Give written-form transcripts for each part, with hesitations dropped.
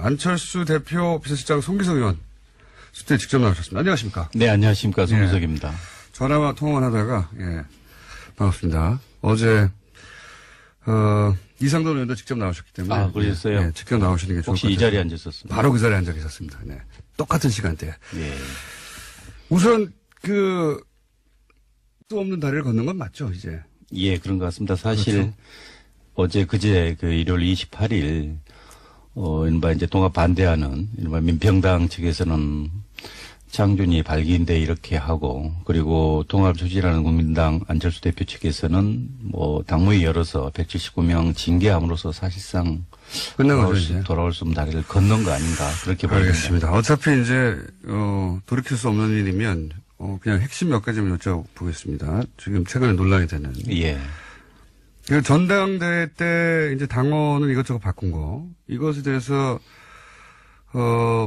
안철수 대표 비서실장 송기석 의원 스튜디오에 직접 나오셨습니다. 안녕하십니까? 네, 안녕하십니까. 송기석입니다. 전화와 통화만 하다가, 반갑습니다. 어제, 이상돈 의원도 직접 나오셨기 때문에. 아, 그러셨어요? 네, 직접 나오시는 게 좋을 것 같아요. 혹시 이 자리에 앉으셨습니까? 바로 그 자리에 앉아 계셨습니다. 네. 똑같은 시간대에. 예. 우선, 또 없는 다리를 걷는 건 맞죠, 이제? 예, 그런 것 같습니다. 사실, 그렇죠. 어제 그제 일월 28일, 이른바 이제 통합 반대하는, 이른바 민평당 측에서는 장준이 발기인데 이렇게 하고, 그리고 통합 추진하는 국민당 안철수 대표 측에서는 당무위 열어서 179명 징계함으로써 사실상 끝난 거죠, 이제. 돌아올 수 없는 다리를 걷는 거 아닌가, 그렇게 보입니다. 알겠습니다. 어차피 이제, 돌이킬 수 없는 일이면, 그냥 핵심 몇 가지만 여쭤보겠습니다. 지금 최근에 논란이 되는. 예. 그 전당대회 때 이제 당원을 이것저것 바꾼 거. 이것에 대해서,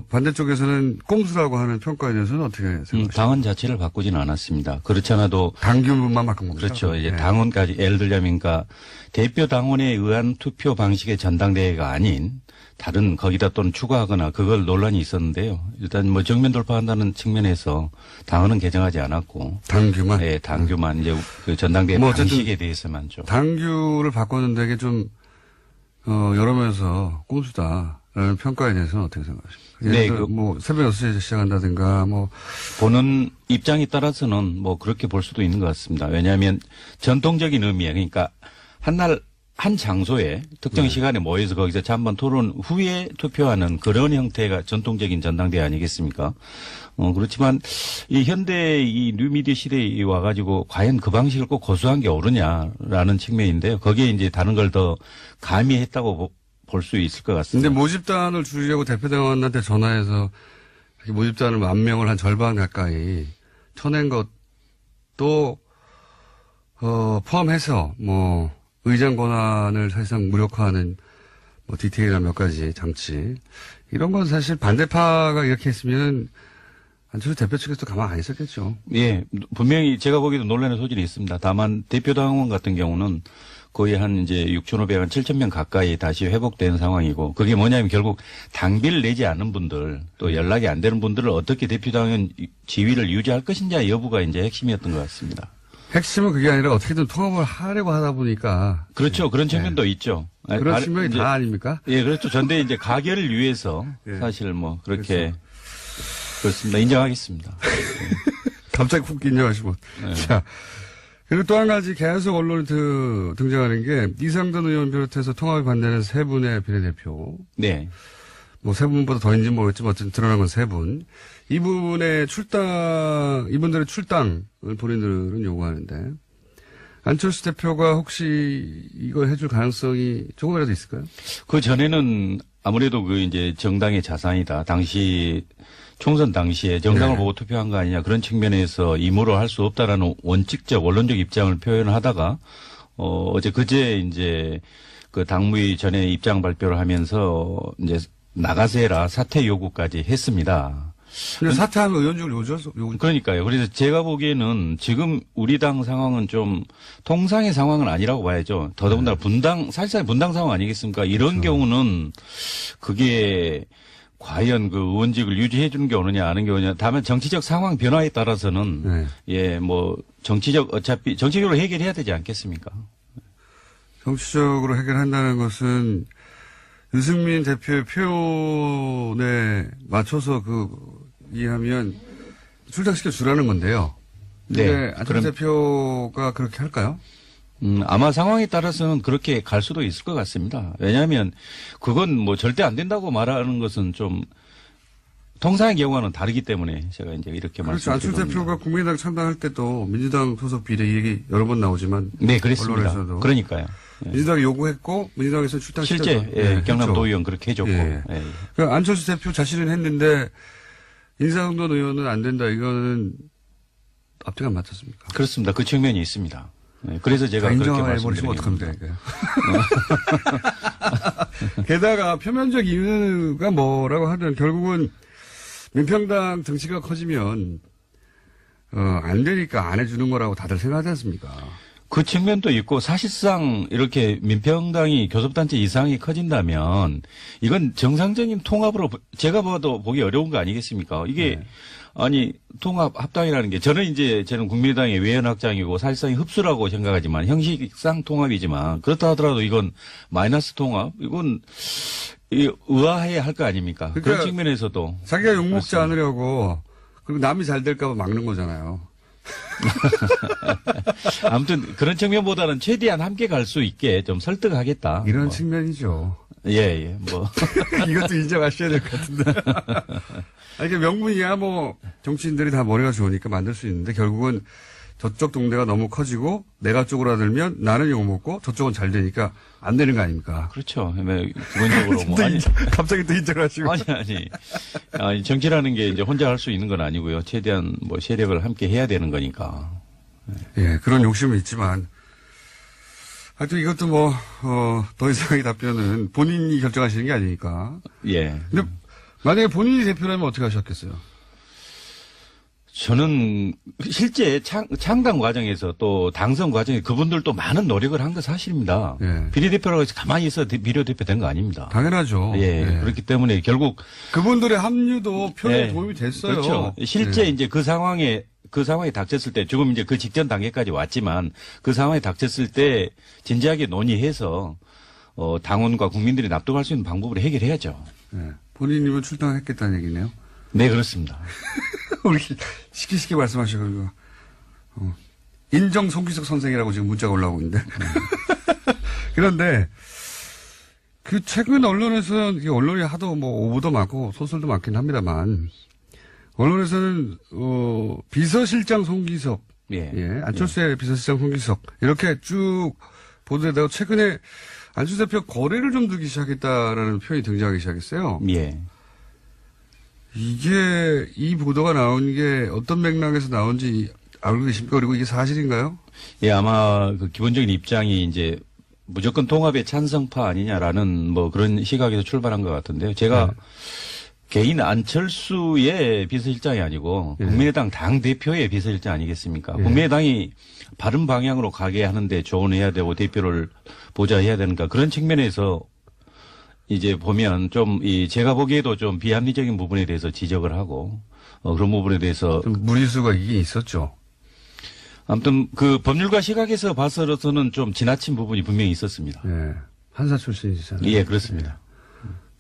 반대쪽에서는 꼼수라고 하는 평가에 대해서는 어떻게 생각하십니까? 당원 자체를 바꾸지는 않았습니다. 그렇지 않아도. 당규만 바꾼 겁니다. 그렇죠. 이제 당원까지, 예를 들자면, 그러니까 대표 당원에 의한 투표 방식의 전당대회가 아닌 다른 거기다 또는 추가하거나 그걸 논란이 있었는데요. 일단 정면 돌파한다는 측면에서 당헌은 개정하지 않았고. 당규만? 네, 당규만 이제 그 전당대회 방식에 대해서만 좀. 당규를 바꿨는데 이게 좀, 여러 면에서 꼼수다라는 평가에 대해서는 어떻게 생각하십니까? 네, 새벽 6시에 시작한다든가 보는 입장에 따라서는 그렇게 볼 수도 있는 것 같습니다. 왜냐하면 전통적인 의미에 그러니까 한 장소에 특정 시간에 모여서 거기서 잠깐 토론 후에 투표하는 그런 형태가 전통적인 전당대회 아니겠습니까? 그렇지만 이 현대 이 뉴미디어 시대에 와가지고 과연 그 방식을 꼭 고수한 게 옳으냐라는 측면인데요. 거기에 이제 다른 걸 더 가미했다고 볼 수 있을 것 같습니다. 근데 모집단을 줄이려고 대표당원한테 전화해서 모집단을 1000명을 한 절반 가까이 쳐낸 것도, 포함해서 의장 권한을 사실상 무력화하는 디테일한 몇 가지 장치. 이런 건 사실 반대파가 이렇게 했으면 안철수 대표 측에서도 가만 안 있었겠죠. 예, 분명히 제가 보기에도 논란의 소질이 있습니다. 다만 대표당원 같은 경우는 거의 한 이제 6,500원, 7,000명 가까이 다시 회복된 상황이고 그게 뭐냐면 결국 당비를 내지 않는 분들 또 연락이 안 되는 분들을 어떻게 대표당원 지위를 유지할 것인지 여부가 이제 핵심이었던 것 같습니다. 핵심은 그게 아니라 어떻게든 통합을 하려고 하다 보니까. 그렇죠. 그런 측면도 있죠. 그런 측면이 다 아닙니까? 예, 그렇죠. 전대 이제 가결을 위해서 사실 그렇게 그렇습니다. 인정하겠습니다. 갑자기 훅 인정하시고. 네. 자. 그리고 또 한 가지 계속 언론에 등장하는 게 이상돈 의원 비롯해서 통합에 반대하는 세 분의 비례대표. 네. 세 분보다 더인지는 모르겠지만 어쨌든 드러난 건 세 분. 이분들의 출당을 본인들은 요구하는데 안철수 대표가 혹시 이걸 해줄 가능성이 조금이라도 있을까요? 그 전에는 아무래도 이제 정당의 자산이다. 당시 총선 당시에 정당을 보고 투표한 거 아니냐 그런 측면에서 임으로 할 수 없다라는 원칙적 원론적 입장을 표현하다가 어제 그제 이제 그 당무위 전에 입장 발표를 하면서 이제 나가세라 사퇴 요구까지 했습니다. 근데 사퇴하면 의원직을 요구. 그러니까요. 그래서 제가 보기에는 지금 우리 당 상황은 좀 통상의 상황은 아니라고 봐야죠. 더더군다나 사실상 분당 상황 아니겠습니까? 이런 경우는 그게 과연 그 의원직을 유지해 주는 게 오느냐 아는 게 오느냐. 다만 정치적 상황 변화에 따라서는 어차피 정치적으로 해결해야 되지 않겠습니까? 정치적으로 해결한다는 것은 유승민 대표의 표현에 맞춰서 이해하면 출당시켜 주라는 건데요. 네. 안철수 대표가 그렇게 할까요? 아마 상황에 따라서는 그렇게 갈 수도 있을 것 같습니다. 왜냐하면 그건 절대 안 된다고 말하는 것은 좀 통상의 경우와는 다르기 때문에 제가 이제 이렇게 그렇죠. 말씀드립니다. 안철수 대표가 국민의당 참당할 때도 민주당 소속 비례 얘기 여러 번 나오지만. 네, 그랬습니다. 언론에서도. 그러니까요. 민주당이 요구했고 민주당에서 출당시켰죠. 실제 경남도 의원 그렇게 해줬고. 안철수 대표 자신은 했는데 인사동돈 의원은 안 된다. 이거는 앞뒤가 안 맞췄습니까? 그렇습니다. 그 측면이 있습니다. 그래서 제가 그렇게 말씀드리면 어떡합니까? 게다가 표면적 이유가 뭐라고 하든 결국은 민평당 덩치가 커지면 안 되니까 안 해주는 거라고 다들 생각하지 않습니까? 그 측면도 있고 사실상 이렇게 민평당이 교섭단체 이상이 커진다면 이건 정상적인 통합으로 제가 봐도 보기 어려운 거 아니겠습니까? 이게 네. 아니 통합 합당이라는 게 저는 국민의당의 외연 확장이고 사실상 흡수라고 생각하지만 형식상 통합이지만 그렇다 하더라도 이건 마이너스 통합 이건 의아해야 할 거 아닙니까? 그러니까 그런 측면에서도 자기가 욕먹지 그렇습니다. 않으려고 그리고 남이 잘 될까 봐 막는 거잖아요. 아무튼 그런 측면보다는 최대한 함께 갈 수 있게 좀 설득하겠다. 이런 뭐. 측면이죠. 예, 뭐. 이것도 인정하셔야 될 것 같은데. 이게 명분이야 뭐 정치인들이 다 머리가 좋으니까 만들 수 있는데 결국은 저쪽 동네가 너무 커지고 내가 쪼그라들면 나는 욕먹고 저쪽은 잘 되니까 안 되는 거 아닙니까? 그렇죠. 기본적으로 뭐. 아니, 갑자기 또 인정하시고. 아니, 정치라는 게 이제 혼자 할 수 있는 건 아니고요. 최대한 뭐 세력을 함께 해야 되는 거니까. 예, 그런 욕심은 있지만 하여튼 이것도 뭐, 더 이상의 답변은 본인이 결정하시는 게 아니니까. 예. 근데 만약에 본인이 대표라면 어떻게 하셨겠어요? 저는 실제 창당 과정에서 또 당선 과정에 그분들도 많은 노력을 한 거 사실입니다. 예. 비례대표라고 해서 가만히 있어 비례대표 된 거 아닙니다. 당연하죠. 예. 예. 그렇기 때문에 결국 그분들의 합류도 표에 예. 도움이 됐어요. 그렇죠. 실제 예. 이제 그 상황에 닥쳤을 때 지금 이제 그 직전 단계까지 왔지만 그 상황에 닥쳤을 때 진지하게 논의해서 당원과 국민들이 납득할 수 있는 방법으로 해결해야죠. 예. 본인이면 출당했겠다는 얘기네요. 네, 그렇습니다. 우리 쉽게 말씀하시고 인정 송기석 선생이라고 지금 문자가 올라오고 있는데 그런데 그 최근 언론에서는 언론이 하도 뭐 오보도 많고 소설도 많긴 합니다만 언론에서는 비서실장 송기석 예. 안철수의 비서실장 송기석 이렇게 쭉 보도되다가 최근에 안철수 대표 거래를 좀 두기 시작했다라는 표현이 등장하기 시작했어요. 예. 이게 이 보도가 나온 게 어떤 맥락에서 나온지 알고 계십니까? 그리고 이게 사실인가요? 예, 아마 그 기본적인 입장이 이제 무조건 통합의 찬성파 아니냐라는 뭐 그런 시각에서 출발한 것 같은데요. 제가 네. 개인 안철수의 비서실장이 아니고 예. 국민의당 당대표의 비서실장 아니겠습니까? 예. 국민의당이 바른 방향으로 가게 하는데 조언해야 되고 대표를 보좌해야 되는가 그런 측면에서 이제 보면 좀 제가 보기에도 좀 비합리적인 부분에 대해서 지적을 하고 그런 부분에 대해서 좀 무리수가 이게 있었죠. 아무튼 그 법률가 시각에서 봐서는 좀 지나친 부분이 분명히 있었습니다. 예. 판사 출신이시잖아요. 예, 그렇습니다.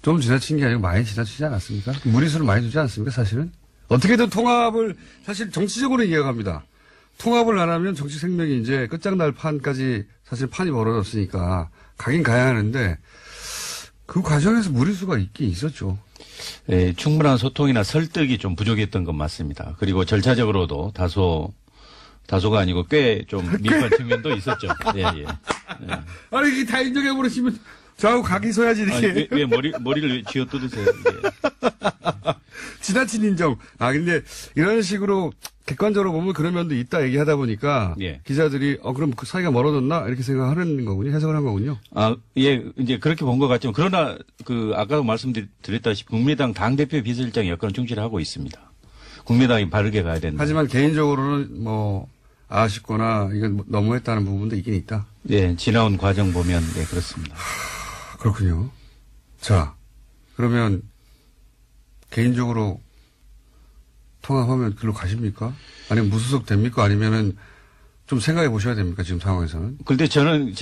좀 지나친 게 아니고 많이 지나치지 않았습니까? 무리수를 많이 두지 않습니까, 사실은? 어떻게든 통합을, 사실 정치적으로 이해갑니다. 통합을 안 하면 정치 생명이 이제 끝장날 판까지 사실 판이 벌어졌으니까 가긴 가야 하는데 그 과정에서 무리수가 있긴 있었죠. 예, 충분한 소통이나 설득이 좀 부족했던 건 맞습니다. 그리고 절차적으로도 다소가 아니고 꽤 좀 미흡한 측면도 있었죠. 예. 아니, 이게 다 인정해버리시면 저하고 각이 서야지, 이렇게. 아니, 왜 머리를 왜 쥐어 뜯으세요? 예. 지나친 인정. 근데 이런 식으로 객관적으로 보면 그런 면도 있다 얘기하다 보니까 예. 기자들이 그럼 그 사이가 멀어졌나 이렇게 생각하는 거군요. 해석을 한 거군요. 예, 이제 그렇게 본 것 같지만 그러나 아까도 말씀드렸다시피 국민의당 당대표 비서실장의 역할은 충실히 하고 있습니다. 국민의당이 바르게 가야 된다. 하지만 개인적으로는 뭐 아쉽거나 이건 너무했다는 부분도 있긴 있다. 예, 지나온 과정 보면 네, 그렇습니다. 그렇군요. 자, 그러면 개인적으로 통합하면 글로 가십니까? 아니면 무소속 됩니까? 아니면은 좀 생각해 보셔야 됩니까? 지금 상황에서는. 그런데 저는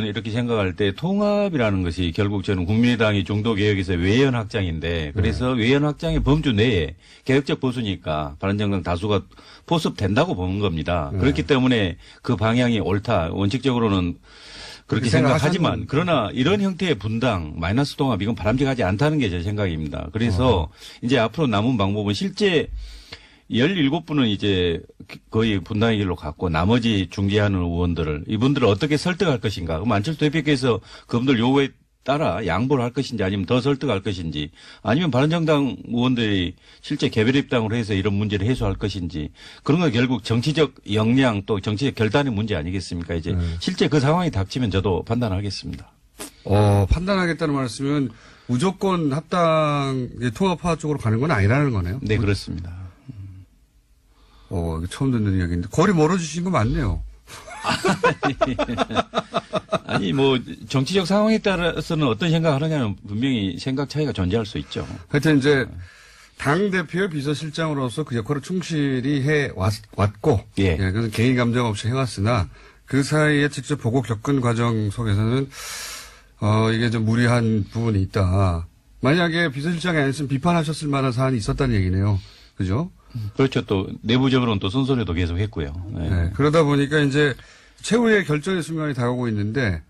이렇게 생각할 때 통합이라는 것이 결국 저는 국민의당이 중도개혁에서 외연 확장인데 그래서 외연 확장의 범주 내에 개혁적 보수니까 바른정당 다수가 포섭된다고 보는 겁니다. 그렇기 때문에 그 방향이 옳다. 원칙적으로는 그렇게 생각하지만 그러나 이런 형태의 분당, 마이너스 통합 이건 바람직하지 않다는 게 제 생각입니다. 그래서 이제 앞으로 남은 방법은 실제 17분은 이제 거의 분당의 길로 갔고 나머지 중재하는 의원들을 이분들을 어떻게 설득할 것인가. 그럼 안철수 대표께서 그분들 요구에 따라 양보를 할 것인지 아니면 더 설득할 것인지 아니면 바른정당 의원들이 실제 개별 입당으로 해서 이런 문제를 해소할 것인지 그런 건 결국 정치적 역량 또 정치적 결단의 문제 아니겠습니까? 이제 실제 그 상황이 닥치면 저도 판단하겠습니다. 판단하겠다는 말씀은 무조건 합당 통합화 쪽으로 가는 건 아니라는 거네요. 네, 그렇습니다. 처음 듣는 이야기인데 거리 멀어지신 거 맞네요. 아니, 뭐, 정치적 상황에 따라서는 어떤 생각을 하느냐는 분명히 생각 차이가 존재할 수 있죠. 하여튼 이제 당대표의 비서실장으로서 그 역할을 충실히 해왔고, 예. 그래서 개인 감정 없이 해왔으나 그 사이에 직접 보고 겪은 과정 속에서는, 이게 좀 무리한 부분이 있다. 만약에 비서실장이 아니었으면 비판하셨을 만한 사안이 있었다는 얘기네요. 그죠? 그렇죠. 또, 내부적으로는 또 쓴소리도 계속 했고요. 네. 네, 그러다 보니까 이제 최후의 결정의 순간이 다가오고 있는데,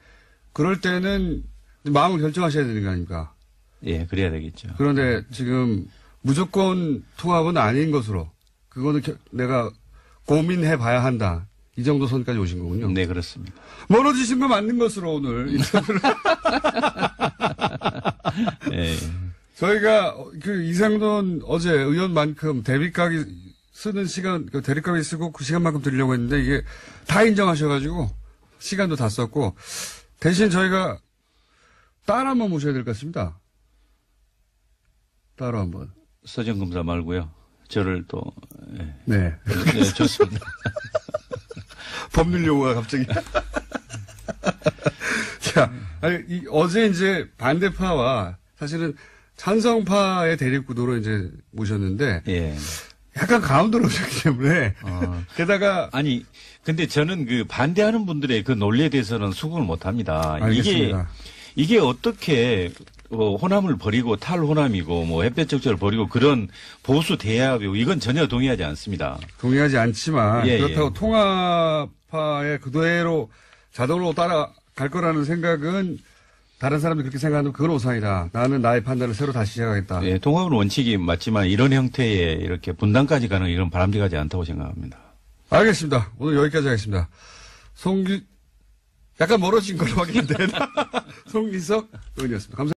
그럴 때는 마음을 결정하셔야 되는 거 아닙니까? 예, 그래야 되겠죠. 그런데 지금 무조건 통합은 아닌 것으로, 그거는 내가 고민해 봐야 한다. 이 정도 선까지 오신 거군요. 네, 그렇습니다. 멀어지신 거 맞는 것으로 오늘 인터뷰를. 예. 저희가 그 이상돈 어제 의원만큼 대립각이 쓰는 시간, 그 대립각이 쓰고 그 시간만큼 드리려고 했는데 이게 다 인정하셔가지고 시간도 다 썼고 대신 저희가 따로 한번 모셔야 될 것 같습니다. 따로 한번. 서정검사 말고요. 저를 또, 예. 네. 네, 좋습니다. 법률 용어가 갑자기. 자, 아니, 어제 이제 반대파와 사실은 찬성파의 대립구도로 이제 모셨는데. 예. 약간 가운데로 오셨기 때문에. 게다가. 아니, 근데 저는 그 반대하는 분들의 그 논리에 대해서는 수긍을 못 합니다. 알겠습니다. 이게 어떻게, 호남을 버리고 탈호남이고 뭐 햇볕 적절을 버리고 그런 보수 대합이고 이건 전혀 동의하지 않습니다. 동의하지 않지만 예, 그렇다고 예. 통합파의 그대로 자동으로 따라갈 거라는 생각은 다른 사람들이 그렇게 생각하면 그건 오산이다. 나는 나의 판단을 새로 다시 시작하겠다. 예, 통합은 원칙이 맞지만 이런 형태의 이렇게 분단까지 가는 이런 바람직하지 않다고 생각합니다. 알겠습니다. 오늘 여기까지 하겠습니다. 약간 멀어진 걸로 확인되나? 송기석 의원이었습니다. 감사합니다.